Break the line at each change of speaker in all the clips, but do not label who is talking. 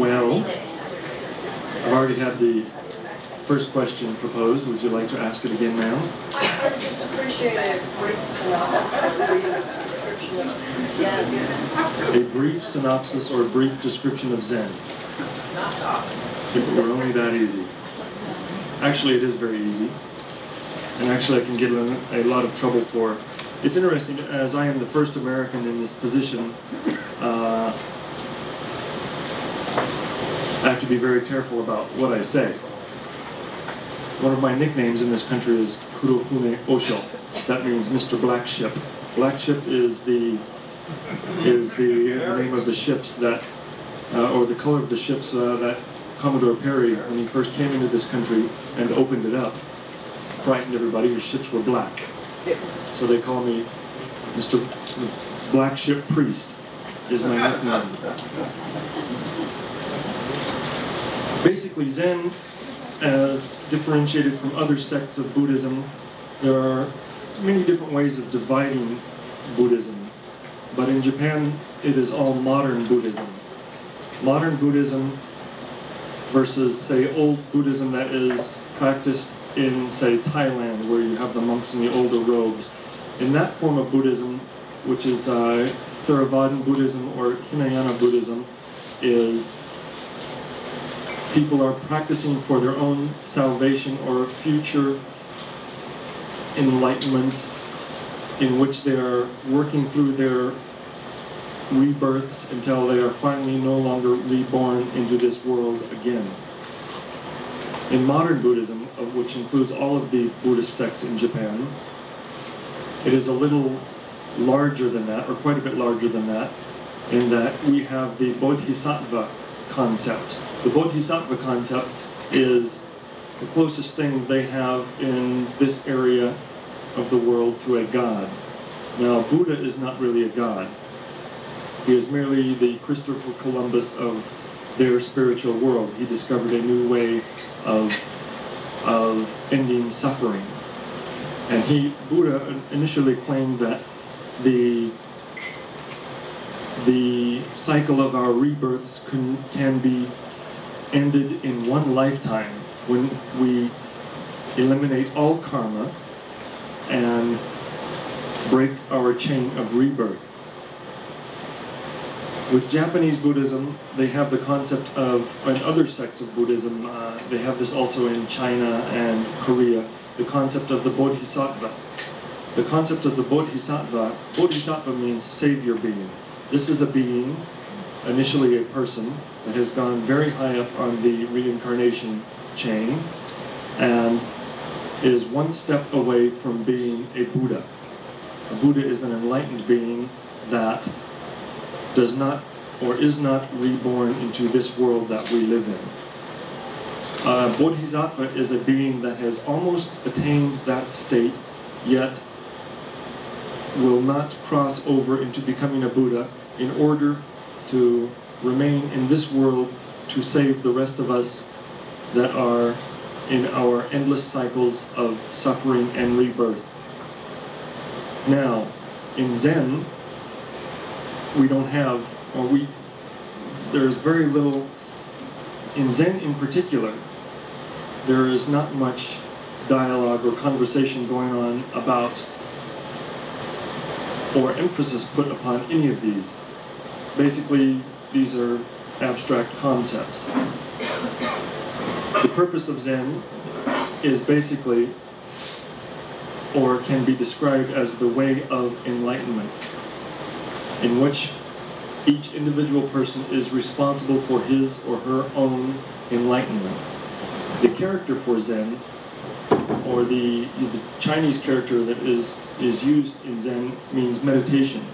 Well, I've already had the first question proposed. Would you like to ask it again, ma'am?
I would just appreciate a brief synopsis or
A brief synopsis or a brief description of Zen. If it were only that easy. Actually, it is very easy. And actually, I can get a lot of trouble for. It's interesting, as I am the first American in this position, I have to be very careful about what I say. One of my nicknames in this country is Kurofune Osho. That means Mr. Black Ship. Black Ship is the name of the ships that, or the color of the ships that Commodore Perry, when he first came into this country and opened it up, frightened everybody. His ships were black. So they call me Mr. Black Ship Priest, is my nickname. Basically, Zen, as differentiated from other sects of Buddhism, there are many different ways of dividing Buddhism. But in Japan, it is all modern Buddhism. Modern Buddhism versus, say, old Buddhism that is practiced in, say, Thailand, where you have the monks in the older robes. In that form of Buddhism, which is Theravadan Buddhism or Hinayana Buddhism, is people are practicing for their own salvation or future enlightenment, in which they are working through their rebirths until they are finally no longer reborn into this world again. In modern Buddhism, which includes all of the Buddhist sects in Japan, it is a little larger than that, or quite a bit larger than that, in that we have the Bodhisattva concept. The Bodhisattva concept is the closest thing they have in this area of the world to a god. Now, Buddha is not really a god. He is merely the Christopher Columbus of their spiritual world. He discovered a new way of ending suffering. And Buddha initially claimed that the cycle of our rebirths can be ended in one lifetime when we eliminate all karma and break our chain of rebirth. With Japanese Buddhism, they have the concept of, and other sects of Buddhism, they have this also in China and Korea, the concept of the Bodhisattva. The concept of the Bodhisattva means savior being. This is a being, initially a person, that has gone very high up on the reincarnation chain and is one step away from being a Buddha. A Buddha is an enlightened being that does not or is not reborn into this world that we live in. Bodhisattva is a being that has almost attained that state, yet will not cross over into becoming a Buddha in order to remain in this world to save the rest of us that are in our endless cycles of suffering and rebirth. Now, in Zen, we don't have, there's very little, in Zen in particular, there is not much dialogue or conversation going on about, or emphasis put upon any of these. Basically, these are abstract concepts. The purpose of Zen is basically, or can be described as the way of enlightenment, in which each individual person is responsible for his or her own enlightenment. The character for Zen, or the Chinese character that is used in Zen, means meditation.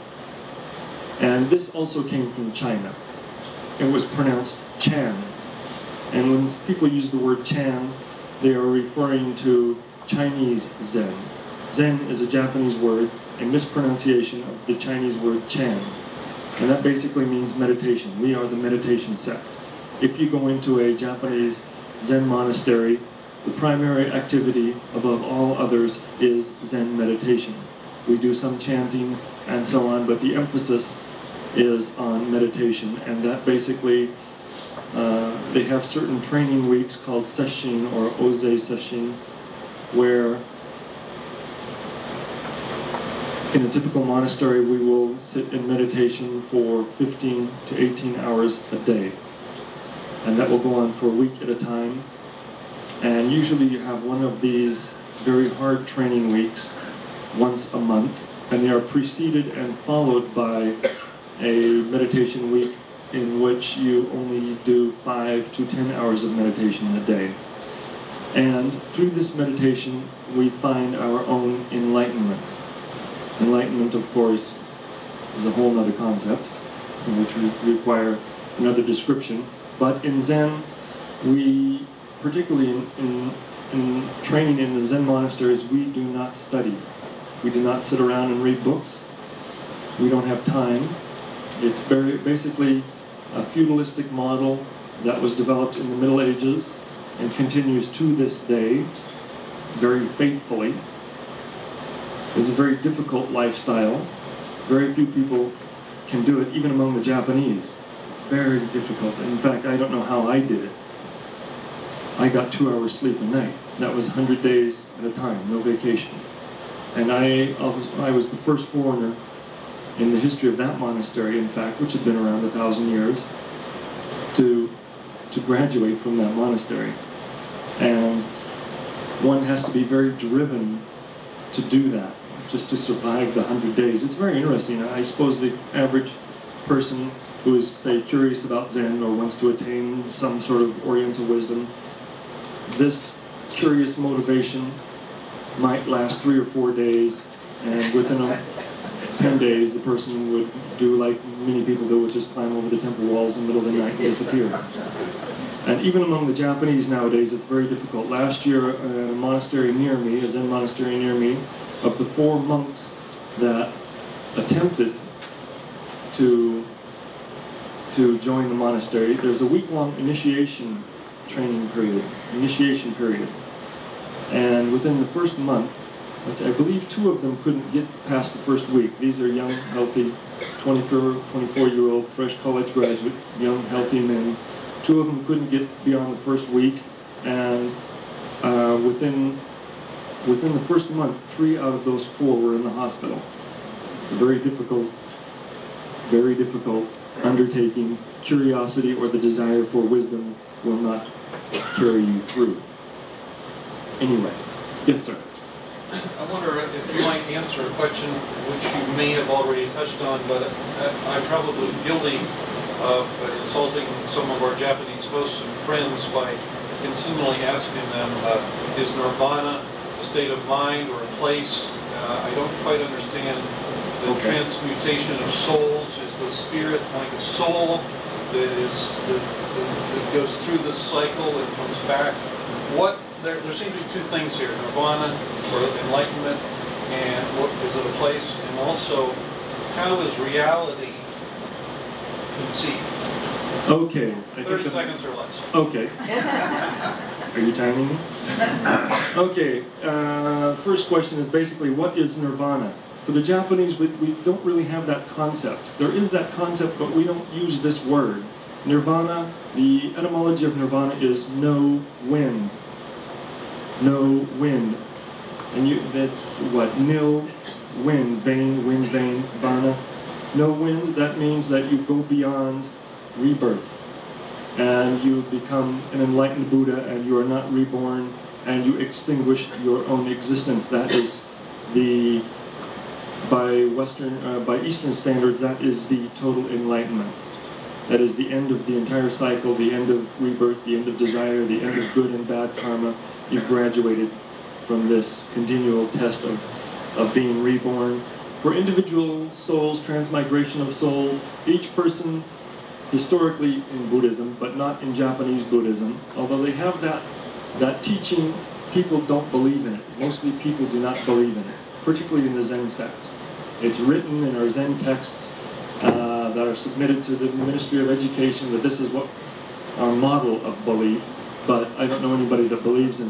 And this also came from China. It was pronounced Chan. And when people use the word Chan, they are referring to Chinese Zen. Zen is a Japanese word, a mispronunciation of the Chinese word Chan. And that basically means meditation. We are the meditation sect. If you go into a Japanese Zen monastery, the primary activity above all others is Zen meditation. We do some chanting and so on, but the emphasis is on meditation, and that basically, they have certain training weeks called sesshin or oze sesshin, where in a typical monastery we will sit in meditation for 15 to 18 hours a day, and that will go on for a week at a time. And usually you have one of these very hard training weeks once a month, and they are preceded and followed by a meditation week in which you only do 5 to 10 hours of meditation a day. And through this meditation, we find our own enlightenment. Enlightenment, of course, is a whole other concept, which would require another description. But in Zen, we, particularly in training in the Zen monasteries, we do not study. We do not sit around and read books. We don't have time. It's basically a feudalistic model that was developed in the Middle Ages and continues to this day very faithfully. It's a very difficult lifestyle. Very few people can do it, even among the Japanese. Very difficult. In fact, I don't know how I did it. I got 2 hours sleep a night. That was 100 days at a time, no vacation. And I was the first foreigner in the history of that monastery, in fact, which had been around 1,000 years, to graduate from that monastery. And one has to be very driven to do that, just to survive the 100 days. It's very interesting. I suppose the average person who is, say, curious about Zen or wants to attain some sort of Oriental wisdom, this curious motivation might last 3 or 4 days, and within 10 days the person would do like many people do, which is climb over the temple walls in the middle of the night and disappear. And even among the Japanese nowadays, it's very difficult. Last year, a monastery near me, a Zen monastery near me, of the 4 monks that attempted to join the monastery, there's a week-long initiation period. And within the first month, I believe 2 of them couldn't get past the first week. These are young, healthy, 24-year-old, fresh college graduate, young, healthy men. 2 of them couldn't get beyond the first week, and within the first month, 3 out of those 4 were in the hospital. A very difficult undertaking. Curiosity or the desire for wisdom will not carry you through. Anyway, yes, sir.
I wonder if you might answer a question which you may have already touched on, but I'm probably guilty of insulting some of our Japanese hosts and friends by continually asking them, is nirvana a state of mind or a place? I don't quite understand the transmutation of souls. Is the spirit like a soul that goes through this cycle and comes back? There seem to be 2 things here: nirvana or enlightenment, and what is it a place? And also, how is reality conceived?
Okay.
30 seconds or less.
Okay. Are you timing me? Okay. First question is basically, what is nirvana? For the Japanese, we don't really have that concept. There is that concept, but we don't use this word. Nirvana, the etymology of nirvana is no wind. No wind. And that's what? Nil, wind, wind, vein, vana. No wind, that means that you go beyond rebirth. And you become an enlightened Buddha, and you are not reborn, and you extinguish your own existence. That is by Eastern standards, that is the total enlightenment. That is the end of the entire cycle, the end of rebirth, the end of desire, the end of good and bad karma. You've graduated from this continual test of being reborn. For individual souls, transmigration of souls, each person, historically in Buddhism, but not in Japanese Buddhism, although they have that teaching, people don't believe in it. Mostly people do not believe in it, particularly in the Zen sect. It's written in our Zen texts that are submitted to the Ministry of Education that this is what our model of belief, but I don't know anybody that believes in